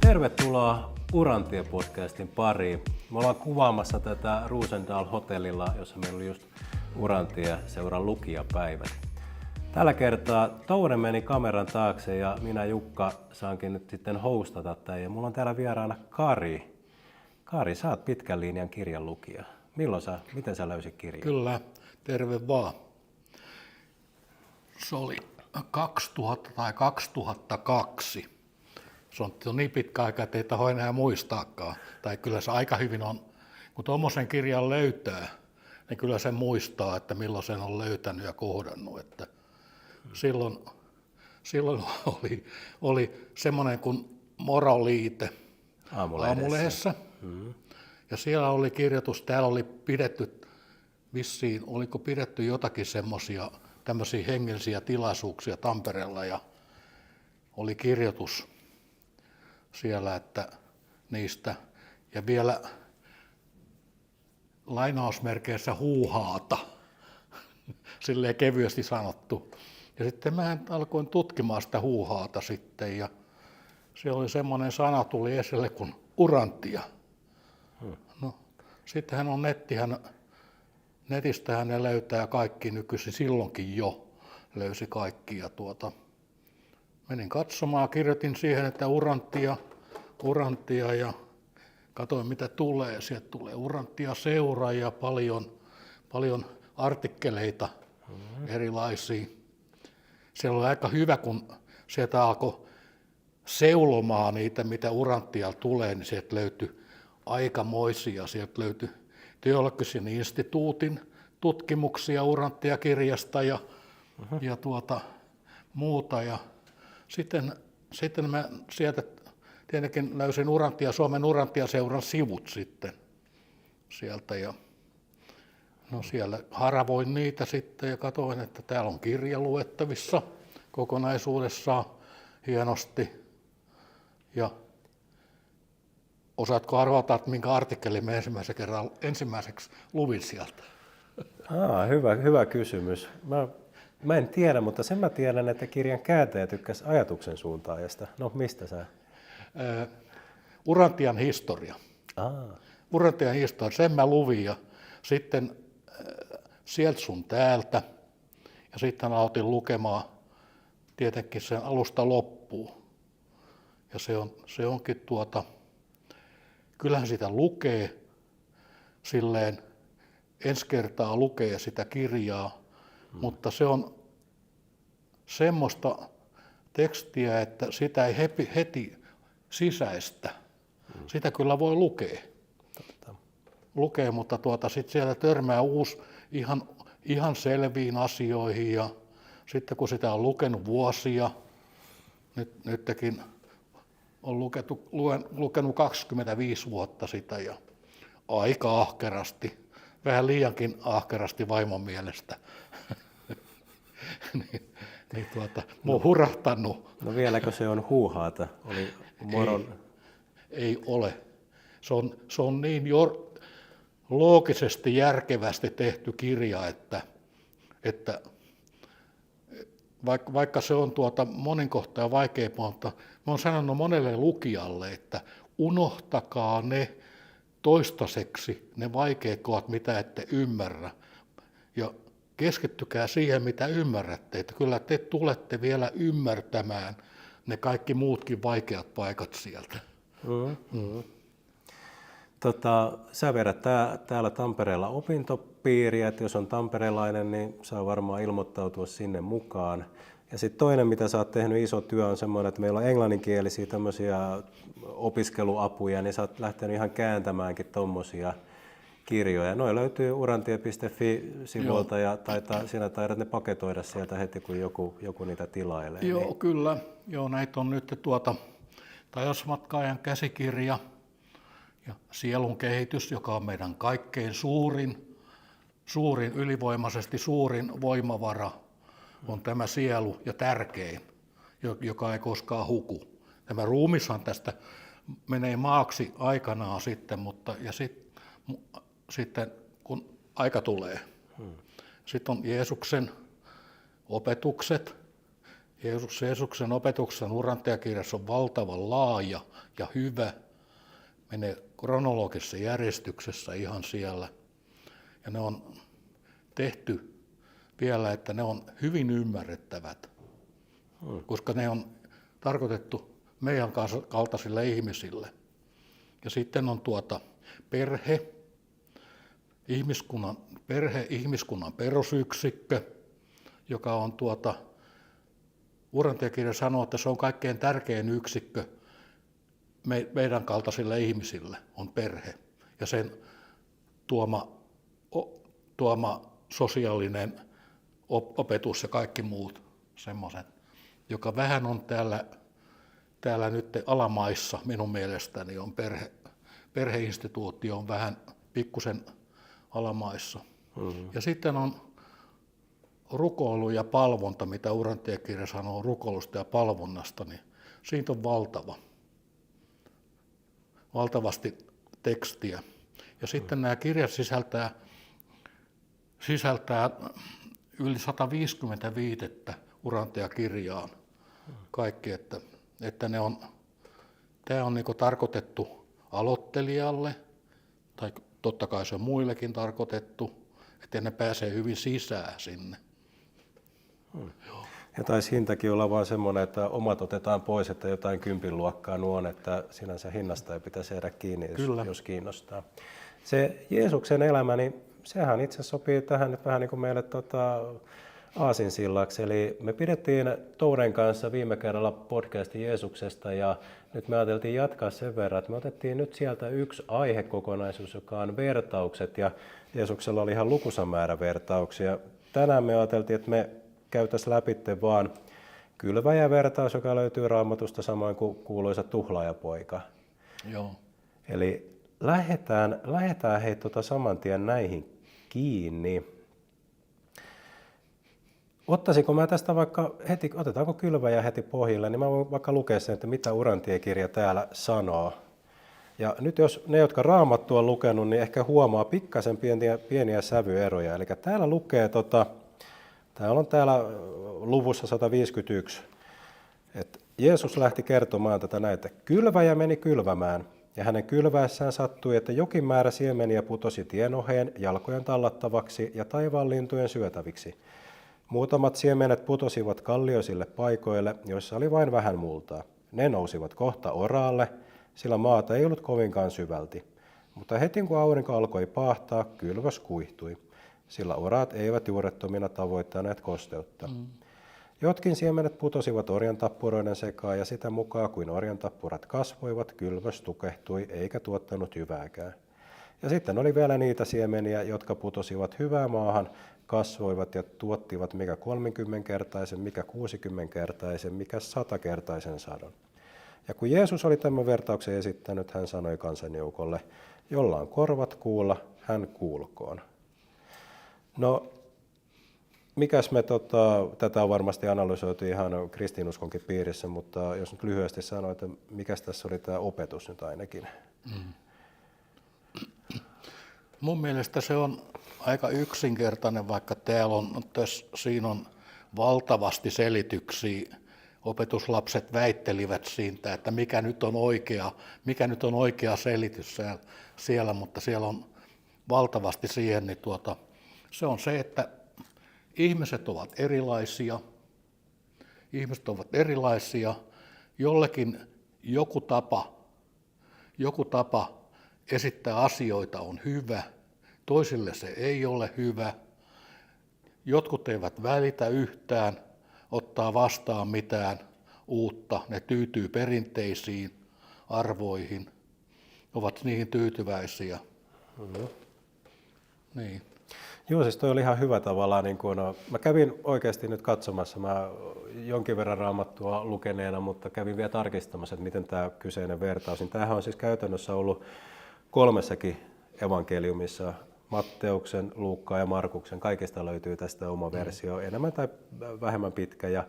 Tervetuloa Urantie-podcastin pariin. Me ollaan kuvaamassa tätä Roosendahl-hotellilla, jossa meillä oli just Urantie-seuran lukijapäivät. Tällä kertaa Toure meni kameran taakse ja minä Jukka saankin nyt sitten hostata tämän. Ja mulla on täällä vieraana Kari. Kari, sä oot pitkän linjan kirjan lukija. Miten sä löysit kirjan? Kyllä, terve vaan. Se oli 2000 tai 2002. Se on niin pitkä aika, että ei taho enää muistaakaan. Tai kyllä se aika hyvin on, kun tuommoisen kirjan löytää, niin kyllä se muistaa, että milloin sen on löytänyt ja kohdannut. Että silloin oli semmoinen kuin Moroliite Aamulehdessä. Ja siellä oli kirjoitus, täällä oli pidetty vissiin, oliko pidetty jotakin semmoisia tämmöisiä hengellisiä tilaisuuksia Tampereella ja oli kirjoitus siellä, että niistä ja vielä lainausmerkeissä huuhaata, silleen kevyesti sanottu. Ja sitten mä alkoin tutkimaan sitä huuhaata sitten ja siellä oli semmoinen sana tuli esille kuin urantia. No, sittenhän on netistähän ne löytää kaikki nykyisin, silloinkin jo löysi kaikki ja menin katsomaan, kirjoitin siihen, että urantia ja katsoin mitä tulee. Sieltä tulee urantia seuraa ja paljon artikkeleita erilaisia. Siellä oli aika hyvä, kun sieltä alkoi seulomaan niitä, mitä uranttia tulee, niin sieltä löytyi aikamoisia. Sieltä löytyi Teologisen instituutin tutkimuksia uranttia-kirjasta ja muuta. Ja sitten mä sieltä tietenkin löysin Suomen Urantia-seuran sivut sitten sieltä. Ja no siellä haravoin niitä sitten ja katsoin, että täällä on kirja luettavissa kokonaisuudessaan hienosti. Ja osaatko arvata, että minkä artikkelin mä ensimmäiseksi luvin sieltä? Hyvä kysymys. Mä en tiedä, mutta sen mä tiedän, että kirjan kääntäjä tykkäsi ajatuksen suuntaajasta. No, mistä sä? Urantian historia. Urantian historia, sen mä luvin ja sitten sieltä sun täältä. Ja sitten aloitin lukemaan tietenkin sen alusta loppuun. Ja se onkin kyllähän sitä lukee silleen, ensi kertaa lukee sitä kirjaa, mutta se on semmoista tekstiä, että sitä ei heti sisäistä. Sitä kyllä voi lukea, mutta sitten siellä törmää ihan selviin asioihin ja sitten kun sitä on lukenut vuosia, nytkin on lukenut 25 vuotta sitä ja aika ahkerasti, vähän liiankin ahkerasti vaimon mielestä. Mä oon hurahtanut. No vieläkö se on huuhaata? Ei ole. Se on niin loogisesti järkevästi tehty kirja, että vaikka se on monin kohtaa vaikeampaa, mutta mä oon sanonut monelle lukijalle, että unohtakaa ne toistaiseksi, ne vaikeat kohdat, mitä ette ymmärrä. Ja keskittykää siihen, mitä ymmärrätte, että kyllä te tulette vielä ymmärtämään ne kaikki muutkin vaikeat paikat sieltä. Sä vedät täällä Tampereella opintopiiriä, että jos on tamperelainen, niin saa varmaan ilmoittautua sinne mukaan. Ja sitten toinen, mitä sä oot tehnyt iso työ, on semmoinen, että meillä on englanninkielisiä tämmöisiä opiskeluapuja, niin sä oot lähtenyt ihan kääntämäänkin tommosia kirjoja. Noi löytyy urantie.fi-sivuilta ja sinä taidat ne paketoida sieltä heti, kun joku niitä tilailee. Joo, niin. Kyllä. Joo, näitä on nyt Tajosmatkaajan käsikirja ja Sielun kehitys, joka on meidän kaikkein suurin, ylivoimaisesti suurin voimavara, on tämä sielu ja tärkein, joka ei koskaan huku. Tämä ruumishan tästä menee maaksi aikanaan sitten, mutta sitten kun aika tulee. Sitten on Jeesuksen opetukset Jeesuksen opetuksen uranteakirjassa on valtavan laaja ja hyvä, menee kronologisessa järjestyksessä ihan siellä. Ja ne on tehty vielä, että ne on hyvin ymmärrettävät, koska ne on tarkoitettu meidän kaltaisille ihmisille. Ja sitten on perhe, ihmiskunnan perusyksikkö, joka on urantiekirja sanoo, että se on kaikkein tärkein yksikkö meidän kaltaisille ihmisille, on perhe. Ja sen tuoma sosiaalinen opetus ja kaikki muut semmoiset, joka vähän on täällä nyt alamaissa minun mielestäni on perheinstituutio on vähän pikkusen alamaissa. Mm-hmm. Ja sitten on rukoilu ja palvonta, mitä urantiekirja sanoo rukoilusta ja palvonnasta, niin siitä on valtavasti tekstiä. Ja sitten nämä kirjat sisältää yli 155 urantiakirjaan kaikki, että tämä on niinku tarkoitettu aloittelijalle, tai totta kai se on muillekin tarkoitettu, että ne pääsee hyvin sisään sinne. Ja taisi hintakin olla vaan semmoinen, että omat otetaan pois, että jotain 10 luokkaa nuo on, että sinänsä hinnasta ei pitäisi jäädä kiinni, jos kiinnostaa. Se Jeesuksen elämä, niin sehän itse sopii tähän nyt vähän niin kuin meille aasinsillaksi. Eli me pidettiin Touren kanssa viime kerralla podcasti Jeesuksesta ja nyt me ajateltiin jatkaa sen verran, että me otettiin nyt sieltä yksi aihekokonaisuus, joka on vertaukset ja Jeesuksella oli ihan lukuisa määrä vertauksia. Tänään me ajateltiin, että me käytäisiin läpi vaan kylväjävertaus, joka löytyy Raamatusta samoin kuin kuuluisa tuhlaajapoika. Joo. Eli lähdetään saman tien näihin kiinni. Ottaisinko mä tästä vaikka heti, otetaanko kylväjä heti pohjille, niin mä voin vaikka lukea sen, että mitä urantiekirja täällä sanoo. Ja nyt jos ne, jotka Raamattua on lukenut, niin ehkä huomaa pikkasen pieniä sävyeroja. Eli täällä lukee, täällä on luvussa 151, että Jeesus lähti kertomaan tätä näin, että kylväjä meni kylvämään, ja hänen kylväessään sattui, että jokin määrä siemeniä putosi tien oheen jalkojen tallattavaksi ja taivaan lintujen syötäviksi. Muutamat siemenet putosivat kallioisille paikoille, joissa oli vain vähän multaa. Ne nousivat kohta oraalle, sillä maata ei ollut kovinkaan syvälti. Mutta heti kun aurinko alkoi paahtaa, kylvös kuihtui, sillä oraat eivät juurettomina tavoittaneet kosteutta. Jotkin siemenet putosivat orjantappuroiden sekaan, ja sitä mukaan kuin orjantappurat kasvoivat, kylvös tukehtui eikä tuottanut hyvääkään. Ja sitten oli vielä niitä siemeniä, jotka putosivat hyvää maahan, kasvoivat ja tuottivat mikä 30-kertaisen, mikä 60-kertaisen, mikä 100-kertaisen sadon. Ja kun Jeesus oli tämän vertauksen esittänyt, hän sanoi kansanjoukolle, jolla on korvat kuulla, hän kuulkoon. No, mikäs me tätä on varmasti analysoitu ihan kristinuskonkin piirissä, mutta jos nyt lyhyesti sanoo, että mikäs tässä oli tämä opetus nyt ainakin? Mun mielestä se on aika yksinkertainen, vaikka siinä on valtavasti selityksiä. Opetuslapset väittelivät siitä, että mikä nyt on oikea selitys siellä, mutta siellä on valtavasti siihen, niin se on se, että ihmiset ovat erilaisia, jollekin joku tapa esittää asioita on hyvä, toisille se ei ole hyvä. Jotkut eivät välitä yhtään, ottaa vastaan mitään uutta, ne tyytyy perinteisiin arvoihin, ovat niihin tyytyväisiä. Niin. Joo, siis toi oli ihan hyvä tavallaan. Mä kävin oikeasti nyt katsomassa, mä jonkin verran Raamattua lukeneena, mutta kävin vielä tarkistamassa, että miten tämä kyseinen vertaus. Tämähän on siis käytännössä ollut 3 evankeliumissa, Matteuksen, Luukkaan ja Markuksen. Kaikista löytyy tästä oma versio, enemmän tai vähemmän pitkä. Ja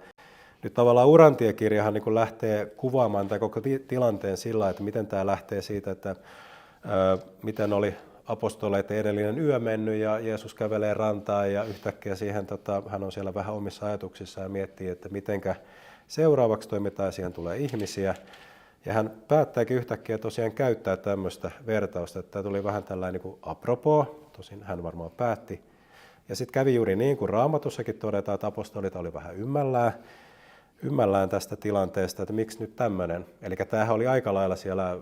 nyt tavallaan urantiekirjahan niin lähtee kuvaamaan tämän koko tilanteen sillä, että miten tämä lähtee siitä, että miten oli apostoleiden edellinen yö mennyt ja Jeesus kävelee rantaan ja yhtäkkiä siihen hän on siellä vähän omissa ajatuksissaan ja miettii, että mitenkä seuraavaksi toimitaan, siihen tulee ihmisiä. Ja hän päättääkin yhtäkkiä tosiaan käyttää tämmöistä vertausta, että tämä tuli vähän tällainen niin kuin apropos, tosin hän varmaan päätti. Ja sitten kävi juuri niin kuin Raamatussakin todetaan, että apostolit oli vähän ymmällään tästä tilanteesta, että miksi nyt tämmöinen. Eli tämähän oli aika lailla siellä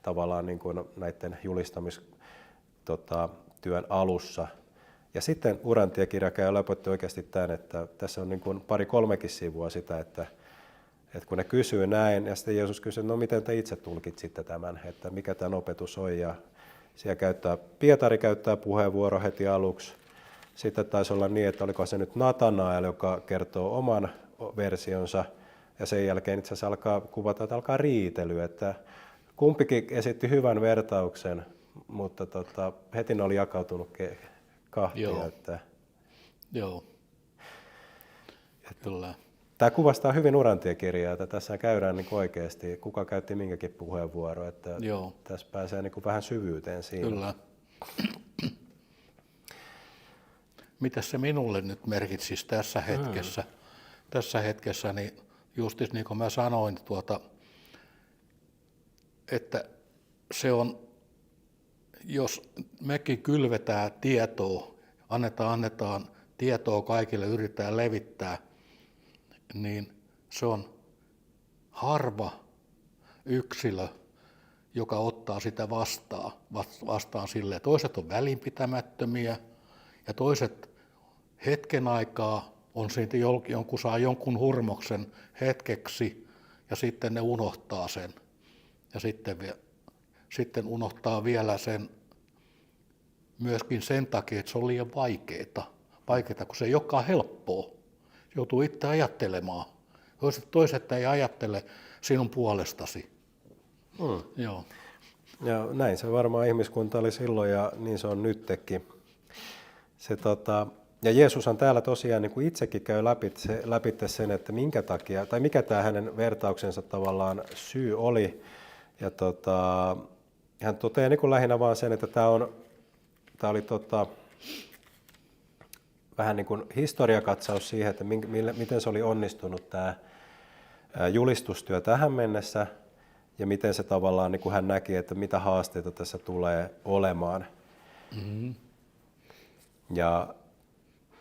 tavallaan niin kuin näiden julistamistyön alussa. Ja sitten Urantie-kirja käy läpi oikeasti tämän, että tässä on niin kuin 2-3 sivua sitä, että kun ne kysyy näin, ja sitten Jeesus kysyy, no miten te itse tulkitsitte tämän, että mikä tämän opetus on, ja siellä Pietari käyttää puheenvuoro heti aluksi. Sitten taisi olla niin, että oliko se nyt Natanael, joka kertoo oman versionsa, ja sen jälkeen itse asiassa alkaa kuvata, että alkaa riitely, että kumpikin esitti hyvän vertauksen, mutta heti ne oli jakautunut kahtia. Joo. Että Joo. Kyllä. tämä kuvastaa hyvin Urantie-kirjaa, että tässä käydään niin oikeasti, kuka käytti minkäkin puheenvuoro, että Joo. tässä pääsee niin vähän syvyyteen siinä. Kyllä. Mitä se minulle nyt merkitsisi tässä hetkessä? Tässä hetkessä, niin justis niin kuin mä sanoin, että se on, jos mekin kylvetään tietoa, annetaan tietoa kaikille, yritetään levittää, niin se on harva yksilö, joka ottaa sitä vastaan silleen. Toiset on välinpitämättömiä ja toiset hetken aikaa on siitä jonkun saa jonkun hurmoksen hetkeksi ja sitten ne unohtaa sen. Ja sitten unohtaa vielä sen myöskin sen takia, että se on liian vaikeaa, kun se ei olekaan helppoa. Joutuu itse ajattelemaan. Toiset ei ajattele sinun puolestasi. Joo. Ja näin se varmaan ihmiskunta oli silloin ja niin se on nytkin. Ja Jeesushan täällä tosiaan niin kuin itsekin käy läpi sen, että minkä takia, tai mikä tämä hänen vertauksensa tavallaan syy oli. Ja hän toteaa niin kuin lähinnä vaan sen, että tämä oli vähän niin kuin historiakatsaus siihen, että miten se oli onnistunut tämä julistustyö tähän mennessä ja miten se tavallaan niin kuin hän näki, että mitä haasteita tässä tulee olemaan. Mm-hmm. Ja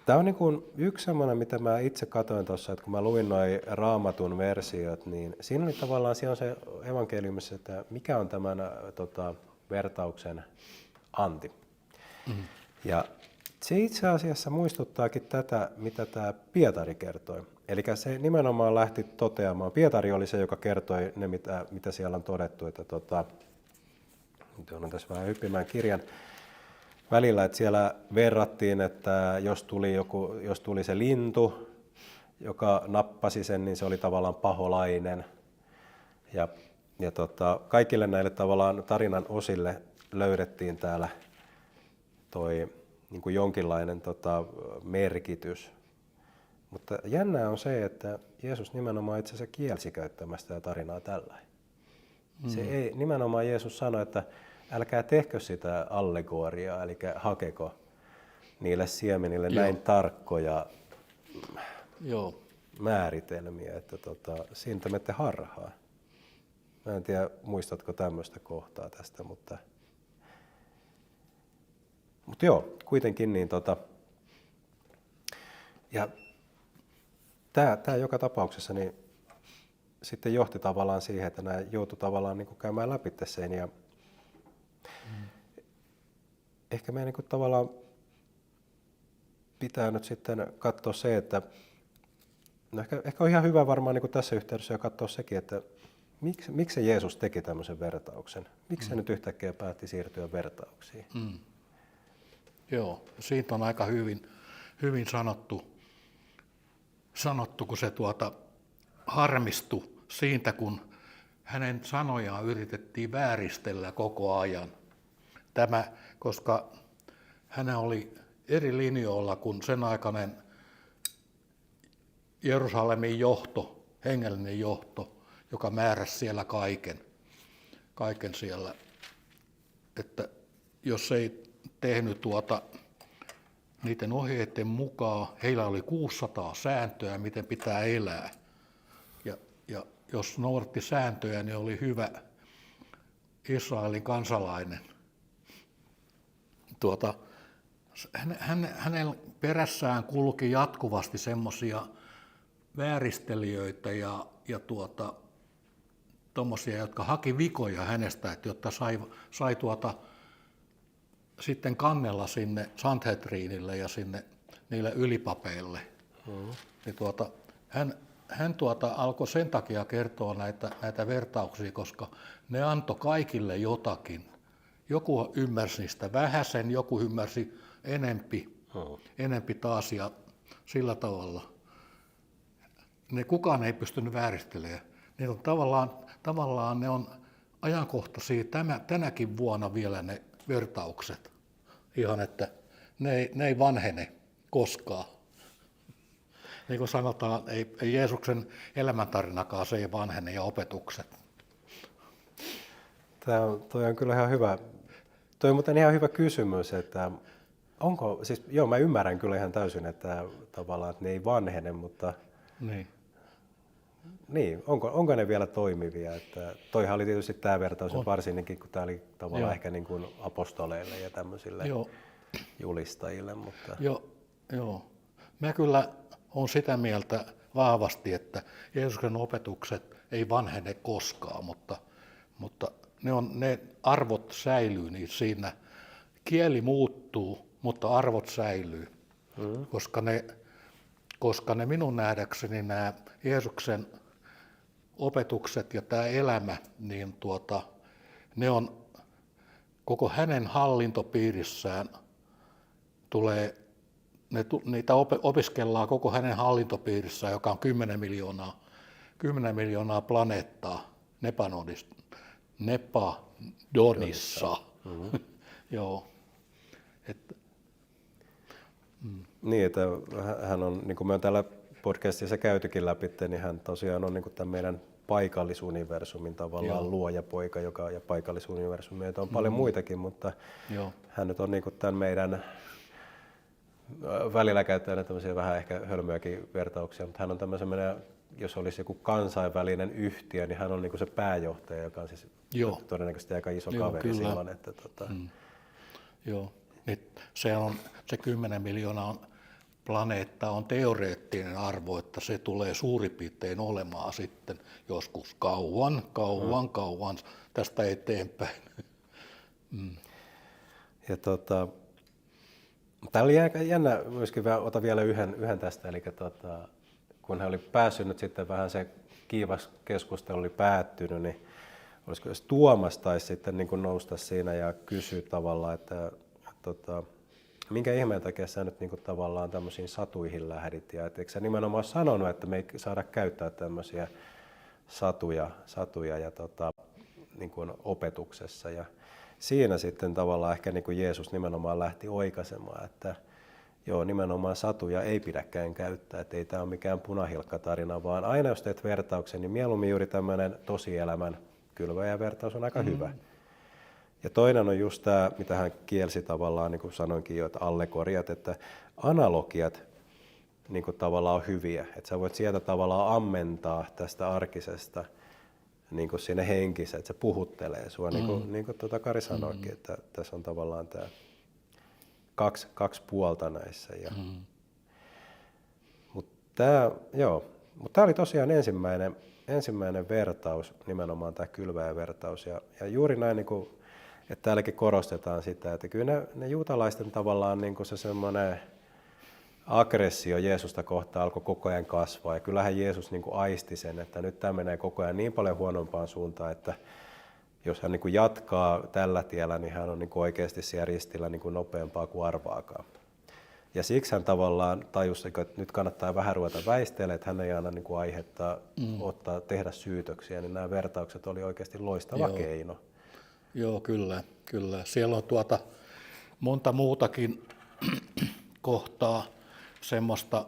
tämä on niin kuin yksi sellainen, mitä mä itse katsoin tuossa, että kun mä luin noi Raamatun versiot, niin siinä oli tavallaan siellä on se evankeliumissa, että mikä on tämän vertauksen anti. Mm-hmm. Ja se itse asiassa muistuttaakin tätä, mitä tämä Pietari kertoi. Eli se nimenomaan lähti toteamaan. Pietari oli se, joka kertoi ne, mitä siellä on todettu. Että nyt on tässä vähän hyppimään kirjan välillä, että siellä verrattiin, että jos tuli se lintu, joka nappasi sen, niin se oli tavallaan paholainen. Ja kaikille näille tavallaan tarinan osille löydettiin täällä niin kuin jonkinlainen merkitys. Mutta jännää on se, että Jeesus nimenomaan itse asiassa kielsi käyttämästä tätä tarinaa tällä. Se ei, nimenomaan Jeesus sanoi, että älkää tehkö sitä allegoriaa, eli hakeko niille siemenille näin tarkkoja määritelmiä, että siinä te menette harhaan. Mä en tiedä, muistatko tämmöistä kohtaa tästä, mutta joo, kuitenkin niin ja tämä joka tapauksessa niin sitten johti tavallaan siihen, että nämä joutui tavallaan niin kuin käymään läpi sen ja ehkä meidän niin tavallaan pitää nyt sitten katsoa se, että no ehkä on ihan hyvä varmaan niin kuin tässä yhteydessä jo katsoa sekin, että miksi se Jeesus teki tämmöisen vertauksen? Miksi se nyt yhtäkkiä päätti siirtyä vertauksiin? Joo, siitä on aika hyvin sanottu, kun se harmistui siitä, kun hänen sanojaan yritettiin vääristellä koko ajan. Koska hän oli eri linjoilla kuin sen aikainen Jerusalemin johto, hengellinen johto, joka määräsi siellä kaiken siellä. Että jos ei tehnyt niiden ohjeiden mukaan, heillä oli 600 sääntöä, miten pitää elää. Ja jos noudatti sääntöjä, niin oli hyvä Israelin kansalainen. Hänen perässään kulki jatkuvasti semmoisia vääristelijöitä ja tommosia, jotka haki vikoja hänestä, että jotta sai sitten kannella sinne Sanhedrinille ja sinne niille ylipapeille. Niin hän alkoi sen takia kertoa näitä vertauksia, koska ne antoi kaikille jotakin. Joku ymmärsi niistä vähäsen, joku ymmärsi enempi taas ja sillä tavalla. Kukaan ei pystynyt vääristelemään. Niin on tavallaan ne on ajankohtaisia tänäkin vuonna vielä ne vertaukset. Ihan, että ne ei vanhene koskaan. Niin kuin sanotaan, ei Jeesuksen elämäntarinakaan se ei vanhene ja opetukset. Toi on kyllä ihan hyvä. Toi on muuten ihan hyvä kysymys, että onko, siis joo mä ymmärrän kyllä ihan täysin, että tavallaan että ne ei vanhene, mutta niin onko ne vielä toimivia? Että toihan oli tietysti tämä vertaus varsinkin, kun tämä oli tavallaan ehkä niin kuin apostoleille ja tämmöisille julistajille. Mutta... Joo. Mä kyllä olen sitä mieltä vahvasti, että Jeesuksen opetukset ei vanhene koskaan, mutta ne arvot säilyy, niin siinä kieli muuttuu, mutta arvot säilyy, koska ne minun nähdäkseni nämä Jeesuksen opetukset ja tämä elämä, niin ne on koko hänen hallintopiirissään niitä opiskellaan koko hänen hallintopiirissään, joka on 10 miljoonaa planeettaa Nepadonissa. Joo. Niin, että hän on, niin kuin me on täällä podcastissa käytykin läpi, niin hän tosiaan on niin kuin tämän meidän paikallisuniversumin tavallaan luojapoika, ja paikallisuniversumi, joita on paljon muitakin, mutta hän nyt on niin kuin tämän meidän, välillä käyttää tämmöisiä vähän ehkä hölmöäkin vertauksia, mutta hän on tämmöisen meidän, jos olisi joku kansainvälinen yhtiö, niin hän on niin kuin se pääjohtaja, joka on siis todennäköisesti aika iso kaveri silloin. Että Joo, se 10 miljoonaa planeetta on teoreettinen arvo, että se tulee suurin piirtein olemaan sitten joskus kauan tästä eteenpäin. Ja tämä oli jännä, myöskin otan vielä yhden tästä, eli kun hän oli päässyt nyt sitten vähän se kiivas keskustelu oli päättynyt, niin olisiko jos Tuomas taisi sitten niin kuin nousta siinä ja kysyä tavallaan, että minkä ihmeen takia sä nyt niin kuin tavallaan tämmöisiin satuihin lähdit, ja eikö sä nimenomaan sanonut, että me ei saada käyttää tämmöisiä satuja ja niin kuin opetuksessa, ja siinä sitten tavallaan ehkä niin kuin Jeesus nimenomaan lähti oikaisemaan, että joo, nimenomaan satuja ei pidäkään käyttää, että ei tämä ole mikään punahilkkatarina, vaan aina jos teet vertauksen, niin mieluummin juuri tämmöinen tosielämän kylväjävertaus on aika hyvä. Ja toinen on just tämä, mitä hän kielsi tavallaan, niin kuin sanoinkin jo, että allegoriat, että analogiat niin kuin tavallaan on hyviä. Että sä voit sieltä tavallaan ammentaa tästä arkisesta niin kuin sinne henkiseen, että se puhuttelee sua, niin kuin Kari sanoikin, että tässä on tavallaan tämä kaksi puolta näissä. Mutta tämä oli tosiaan ensimmäinen vertaus, nimenomaan tämä kylväjävertaus. Ja juuri näin, niin kuin, että täälläkin korostetaan sitä, että kyllä ne juutalaisten tavallaan niin kuin se semmoinen aggressio Jeesusta kohtaan alkoi koko ajan kasvaa. Ja kyllähän Jeesus niin kuin aisti sen, että nyt tämä menee koko ajan niin paljon huonompaan suuntaan, että jos hän niin kuin jatkaa tällä tiellä, niin hän on niin kuin oikeasti siellä ristillä niin kuin nopeampaa kuin arvaakaan. Ja siksi hän tavallaan tajusi, että nyt kannattaa vähän ruveta väistelemään, että hän ei aina niin kuin aihetta tehdä syytöksiä, niin nämä vertaukset oli oikeasti loistava keino. Joo, kyllä. Siellä on monta muutakin kohtaa, semmoista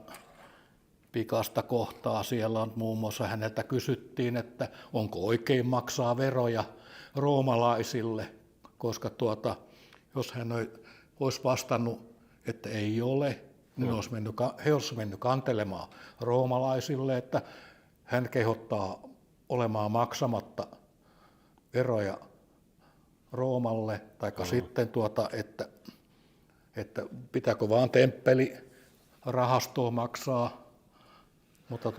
pikasta kohtaa. Siellä on muun muassa häneltä kysyttiin, että onko oikein maksaa veroja roomalaisille, koska jos hän olisi vastannut, että ei ole, niin he olisivat mennyt kantelemaan roomalaisille, että hän kehottaa olemaan maksamatta veroja Roomalle, tai sitten, että pitääkö vaan temppelirahastoa maksaa, mutta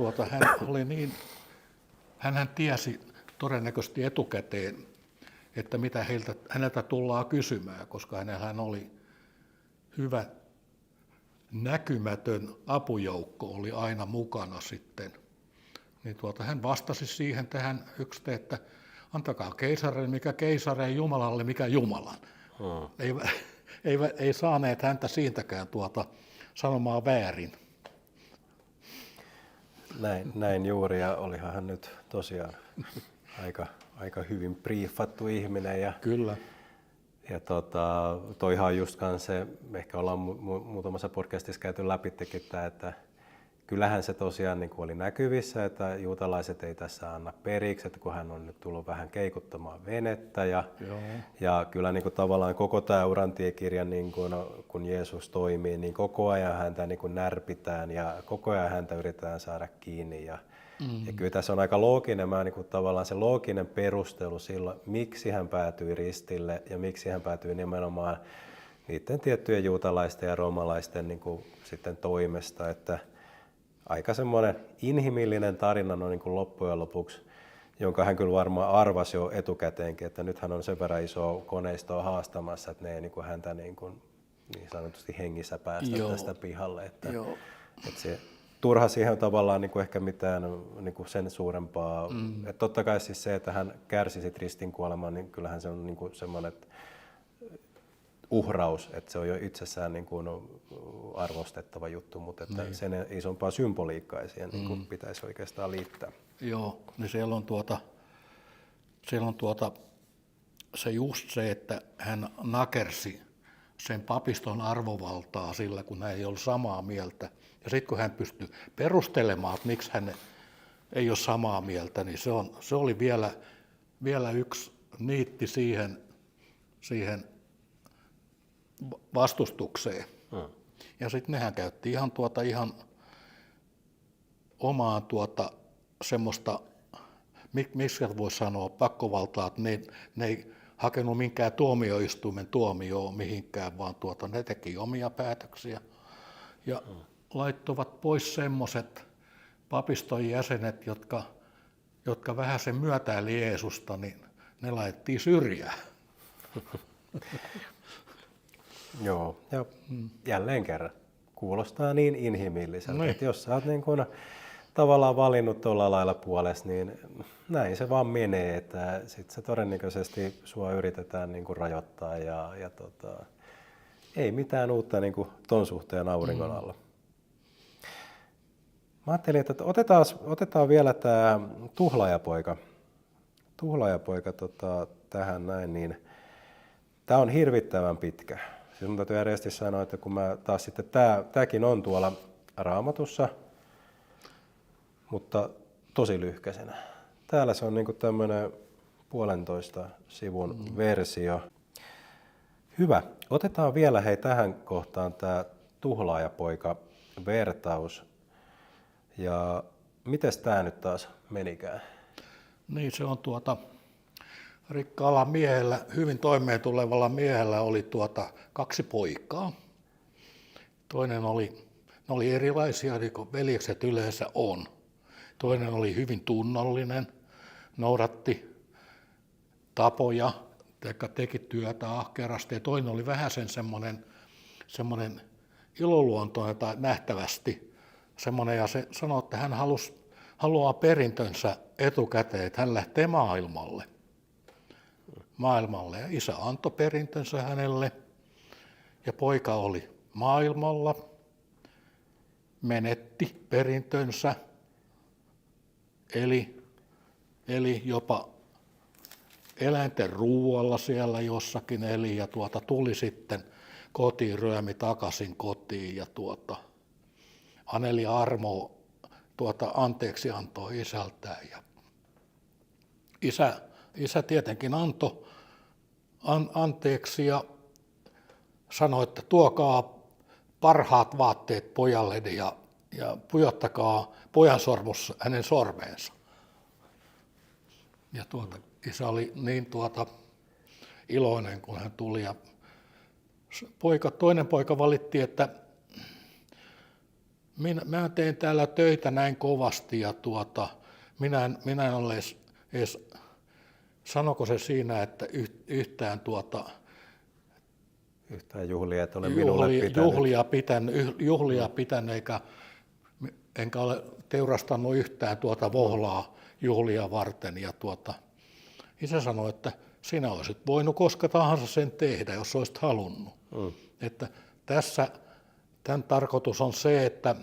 hän tiesi todennäköisesti etukäteen, että mitä häneltä tullaan kysymään, koska hänellä oli hyvä näkymätön apujoukko oli aina mukana sitten. Niin hän vastasi siihen tähän että antakaa keisarille mikä keisareen, Jumalalle mikä Jumalan. Ei saaneet häntä siitäkään sanomaan väärin. Näin juuri, ja olihan hän nyt tosiaan aika hyvin briefattu ihminen. Ja, kyllä. Ja toihan on just se, ehkä ollaan muutamassa podcastissa käyty läpittekin tämä, että kyllähän se tosiaan niin kuin oli näkyvissä, että juutalaiset ei tässä anna periksi, että kun hän on nyt tullut vähän keikuttamaan venettä ja kyllä niin kuin tavallaan koko tämä Urantiekirja, niin kun Jeesus toimii, niin koko ajan häntä niin kuin närpitään ja koko ajan häntä yritetään saada kiinni ja kyllä tässä on aika looginen, niin kuin tavallaan se looginen perustelu silloin, miksi hän päätyi ristille ja miksi hän päätyi nimenomaan niiden tiettyjen juutalaisten ja roomalaisten niin kuin sitten toimesta, että aika semmoinen inhimillinen tarina no niin kuin loppujen lopuksi, jonka hän kyllä varmaan arvasi jo etukäteenkin, että nyt hän on sen verran isoa koneistoa haastamassa, että ne ei niin kuin häntä niin sanotusti hengissä päästä tästä pihalle. Että se, turha siihen on tavallaan niin kuin ehkä mitään niin kuin sen suurempaa. Että totta kai siis se, että hän kärsi sit ristinkuoleman, niin kyllähän se on niin kuin semmoinen uhraus, että se on jo itsessään niin kuin arvostettava juttu, mutta että sen isompaa symboliikkaa siihen niin kuin pitäisi oikeastaan liittää. Joo, niin siellä on se just se, että hän nakersi sen papiston arvovaltaa sillä, kun hän ei ollut samaa mieltä. Ja sitten kun hän pystyi perustelemaan, että miksi hän ei ole samaa mieltä, niin se oli vielä yksi niitti siihen vastustukseen. Ja sitten nehän käytti ihan omaa semmoista, miksi voisi sanoa, pakkovaltaa, että ne ei hakenut minkään tuomioistuimen tuomioon mihinkään, vaan ne teki omia päätöksiä. Ja laittoivat pois semmoiset papiston jäsenet, jotka vähän sen myötäili Jeesusta, niin ne laitettiin syrjään. Joo, ja jälleen kerran kuulostaa niin inhimilliseltä, että jos sä oot niin kun tavallaan valinnut tuolla lailla puolesta, niin näin se vaan menee, että sitten se todennäköisesti sua yritetään niin kun rajoittaa ja ei mitään uutta niin kun ton suhteen auringon alla. Mä ajattelin, että otetaan vielä tämä tuhlaajapoika tähän näin, niin tämä on hirvittävän pitkä. Siis mun täytyy järjesti sanoa, että kun mä taas sitten, tämäkin on tuolla Raamatussa, mutta tosi lyhkäisenä. Täällä se on niinku tämmöinen 1,5 sivun versio. Hyvä. Otetaan vielä tähän kohtaan tämä tuhlaajapoika-vertaus. Ja mites tämä nyt taas menikään? Niin se on rikkaalla miehellä, hyvin toimeen tulevalla miehellä oli 2 poikaa. Toinen oli erilaisia, niin kuin veljekset yleensä on. Toinen oli hyvin tunnollinen, noudatti tapoja, teki työtä ahkerasti. Ja toinen oli vähän semmoinen iloluontoinen tai nähtävästi semmoinen. Ja se sanoi, että hän haluaa perintönsä etukäteen, että hän lähtee maailmalle. Ja isä antoi perintönsä hänelle ja poika oli maailmalla, menetti perintönsä, eli jopa eläinten ruualla siellä jossakin eli ja tuli sitten kotiin, ryömi takaisin kotiin ja aneli armoa anteeksi antoi isältään ja isä tietenkin antoi anteeksi ja sanoi, että tuokaa parhaat vaatteet pojalle ja pujottakaa pojan sormus hänen sormeensa. Ja isä oli niin iloinen, kun hän tuli. Ja toinen poika valitti, että minä teen täällä töitä näin kovasti ja minä en ole edes sanoko se siinä, että yhtään juhlia, että olen minulle juhlia pitänyt, enkä ole teurastanut yhtään vohlaa juhlia varten. Ja isä sanoi, että sinä olisit voinut koska tahansa sen tehdä, jos olisit halunnut. Että tämän tarkoitus on se, että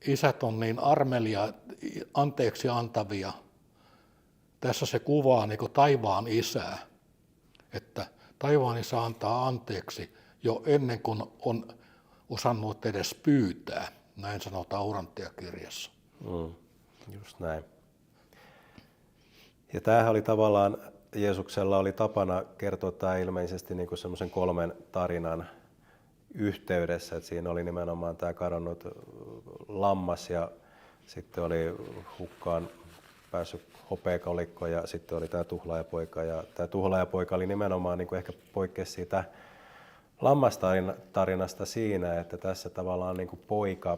isät on niin armelia, anteeksi antavia. Tässä se kuvaa niin kuin taivaan isää, että taivaan isä antaa anteeksi jo ennen kuin on osannut edes pyytää. Näin sanotaan Urantia-kirjassa. Just näin. Ja tämähän oli tavallaan, Jeesuksella oli tapana kertoa tämä ilmeisesti niin kuin semmoisen 3 tarinan yhteydessä. Että siinä oli nimenomaan tämä kadonnut lammas ja sitten oli hukkaan päässyt hopeakolikko ja sitten oli tämä tuhlaajapoika. Ja tämä tuhlaajapoika oli nimenomaan niin kuin ehkä poikkesi siitä lammastarinasta siinä, että tässä tavallaan niin kuin poika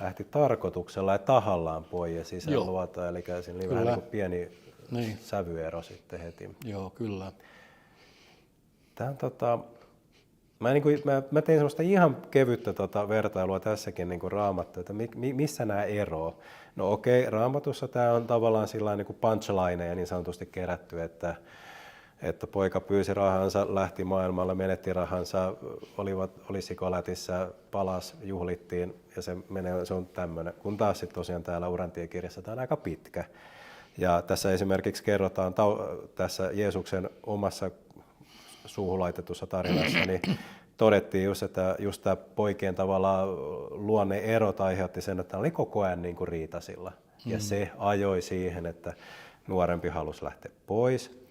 lähti tarkoituksella ja tahallaan pois sisään luota. Eli siinä oli vähän niin kuin pieni sävyero sitten heti. Joo, kyllä. Mä tein semmoista ihan kevyttä vertailua tässäkin niin kuin Raamattu, että missä nämä eroo. No okei, Raamatussa tämä on tavallaan sillain niin kuin punchline ja niin sanotusti kerätty, että poika pyysi rahansa, lähti maailmalle, menetti rahansa, oli Sikolätissä, palas, juhlittiin ja se on tämmöinen. Kun taas sitten tosiaan täällä Urantie-kirjassa tämä on aika pitkä. Ja tässä esimerkiksi kerrotaan tässä Jeesuksen omassa suuhun laitetussa tarinassa, niin todettiin just, että just tämä poikien tavallaan luonne-erot aiheutti sen, että oli koko ajan niin kuin riitasilla. Ja se ajoi siihen, että nuorempi halusi lähteä pois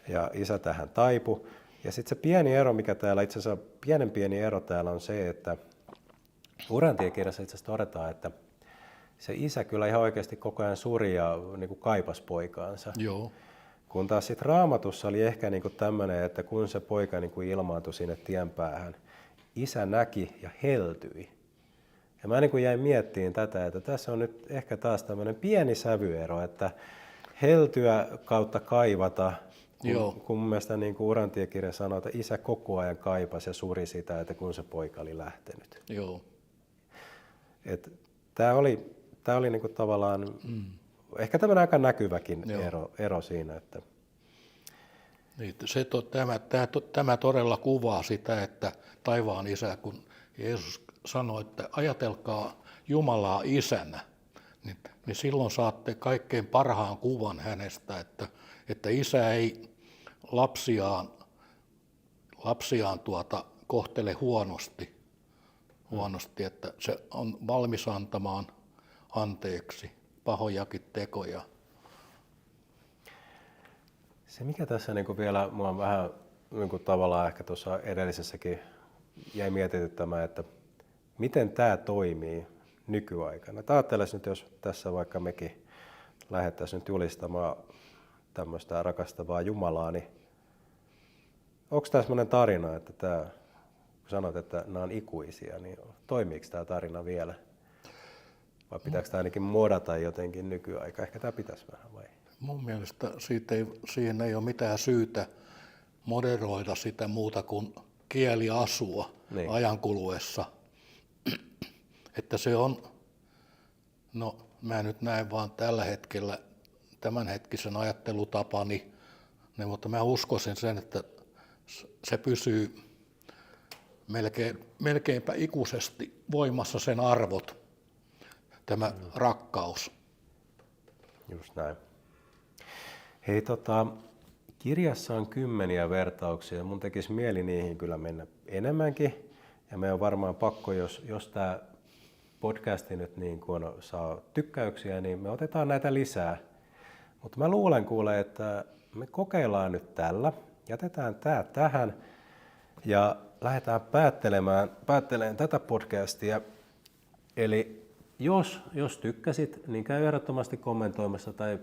ja isä tähän taipui. Ja sitten se pieni ero, mikä täällä itse asiassa pieni ero täällä on se, että Urantie-kirjassa itse asiassa todetaan, että se isä kyllä ihan oikeasti koko ajan suri ja niin kuin kaipasi poikaansa. Joo. Kun taas sitten Raamatussa oli ehkä niin kuin tämmöinen, että kun se poika niin kuin ilmaantui sinne tien päähän, isä näki ja heltyi. Ja mä niin kuin jäin miettimään tätä, että tässä on nyt ehkä taas tämmöinen pieni sävyero, että heltyä kautta kaivata, kun mun mielestä niin kuin Urantie-kirja sanoo, että isä koko ajan kaipasi ja suri sitä, että kun se poika oli lähtenyt. Joo. Tämä oli niin kuin tavallaan ehkä tämmöinen aika näkyväkin ero siinä. Että Niin, tämä todella kuvaa sitä, että taivaan isä, kun Jeesus sanoi, että ajatelkaa Jumalaa isänä, niin silloin saatte kaikkein parhaan kuvan hänestä, että isä ei lapsiaan kohtele huonosti, että se on valmis antamaan anteeksi pahojakin tekoja. Se mikä tässä niin kuin vielä mua vähän niin kuin tavallaan ehkä tuossa edellisessäkin jäi mietityttämään, että miten tämä toimii nykyaikana. Ajattelemaan nyt, jos tässä vaikka mekin lähdettäisiin nyt julistamaan tämmöistä rakastavaa Jumalaa, niin onko tämä sellainen tarina, että kun sanot, että nämä on ikuisia, niin toimiiko tämä tarina vielä? Vai pitääkö tämä ainakin modata jotenkin nykyaika? Ehkä tämä pitäisi vähän vai? Mun mielestä siihen ei ole mitään syytä moderoida sitä muuta kuin kieliasua ajan kuluessa. Että se on, no mä nyt näen vaan tällä hetkellä tämänhetkisen ajattelutapani, mutta mä uskoisin sen, että se pysyy melkeinpä ikuisesti voimassa sen arvot, tämä rakkaus. Just näin. Hei, kirjassa on kymmeniä vertauksia. Mun tekisi mieli niihin kyllä mennä enemmänkin. Ja meidän on varmaan pakko, jos tämä podcasti nyt niin kun saa tykkäyksiä, niin me otetaan näitä lisää. Mutta mä luulen kuule, että me kokeillaan nyt tällä. Jätetään tämä tähän ja lähdetään päättelemään tätä podcastia. Eli jos tykkäsit, niin käy ehdottomasti kommentoimassa tai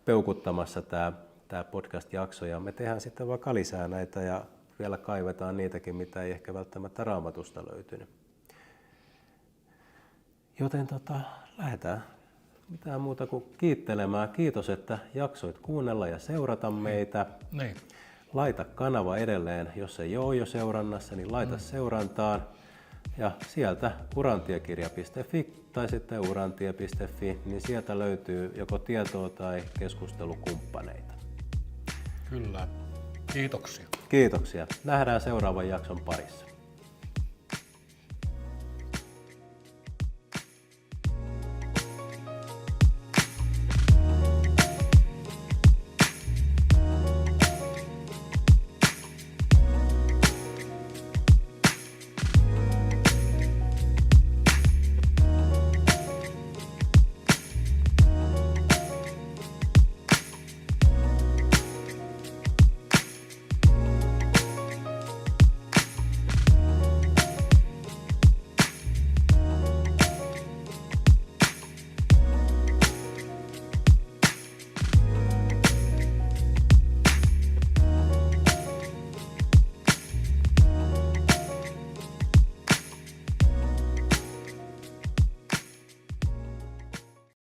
peukuttamassa tämä podcast-jakso, ja me tehdään sitten vaikka lisää näitä ja vielä kaivetaan niitäkin, mitä ei ehkä välttämättä Raamatusta löytynyt. Joten lähdetään mitään muuta kuin kiittelemään. Kiitos, että jaksoit kuunnella ja seurata meitä. Niin. Laita kanava edelleen, jos ei ole jo seurannassa, niin laita seurantaan. Ja sieltä urantiekirja.fi tai sitten urantie.fi, niin sieltä löytyy joko tietoa tai keskustelukumppaneita. Kyllä. Kiitoksia. Kiitoksia. Nähdään seuraavan jakson parissa.